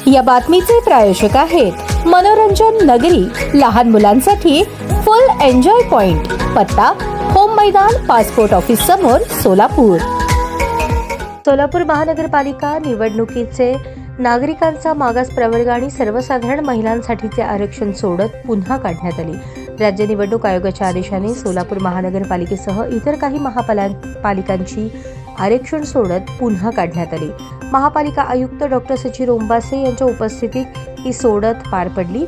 या बातमीचे प्रायोजक आहेत मनोरंजन नगरी, लहान मुलांसाठी फुल एन्जॉय पॉइंट, पत्ता होम मैदान, पासपोर्ट ऑफिस समोर, सोलापूर. सोलापूर महानगरपालिका निवडणुकीचे नागरिकांचा मागास प्रवर्ग आणि सर्वसाधारण महिलांसाठीचे आरक्षण सोडत पुन्हा काढण्यात आली. राज्य निवडणूक आयोगाच्या आदेशाने सोलापूर महानगरपालिकेसह इतर काही महापालिकांची आरक्षण सोडत पुन्हा काढण्यात आली. महापालिका आयुक्त डॉक्टर सचिन ओंबासे यांच्या उपस्थितीत ही सोडत पार पडली.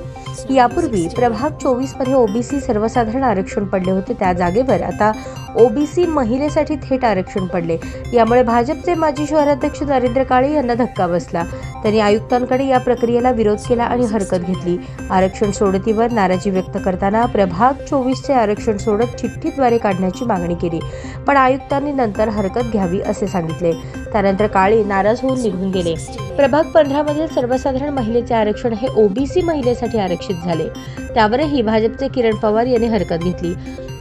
यापूर्वी प्रभाग 24 मध्ये ओबीसी सर्वसाधारण आरक्षण पडले होते, त्या जागेवर आता ओबीसी महिलेसाठी थेट आरक्षण पडले. यामुळे भाजपचे माजी शहराध्यक्ष नरेंद्र काळे यांना धक्का बसला. त्यांनी आयुक्तांकडे या प्रक्रियेला विरोध केला आणि हरकत घेतली. आरक्षण सोडतीवर नाराजी व्यक्त करताना प्रभाग 24चे आरक्षण सोडत चिठ्ठीद्वारे काढण्याची मागणी केली, पण आयुक्तांनी नंतर हरकत घ्यावी असे सांगितले. त्यानंतर काळे नाराज होऊन निघून गेले. प्रभाग 15 मधील सर्वसाधारण महिलेचे आरक्षण हे ओबीसी महिलेसाठी आरक्षित झाले. त्यावरही भाजपचे किरण पवार यांनी हरकत घेतली.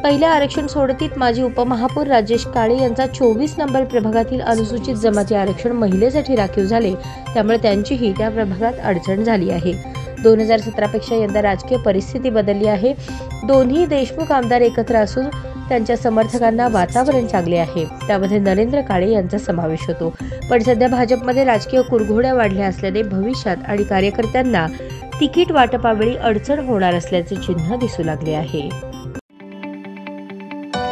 पहिल्या आरक्षण सोडतीत माजी उपमहापौर राजेश काळे यांचा 24 नंबर प्रभागातील अनुसूचित जमाती आरक्षण महिलेसाठी राखीव झाले. त्यामुळे त्यांचीही त्या प्रभागात अडचण झाली आहे. 2017 पेक्षा यंदा राजकीय परिस्थिती बदलली आहे. दोन्ही देशमुख आमदार एकत्र असून त्यांच्या समर्थकांना वातावरण चांगले आहे. त्यामध्ये नरेंद्र काळे यांचा समावेश होतो. पण सध्या भाजपमध्ये राजकीय कुरघोड्या वाढल्या असल्याने भविष्यात आणि कार्यकर्त्यांना तिकीट वाटपावेळी अडचण होणार असल्याचे चिन्ह दिसू लागले आहे.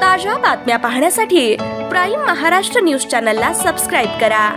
ताज्या बातम्या पाहण्यासाठी प्राईम महाराष्ट्र न्यूज चॅनलला सबस्क्राईब करा.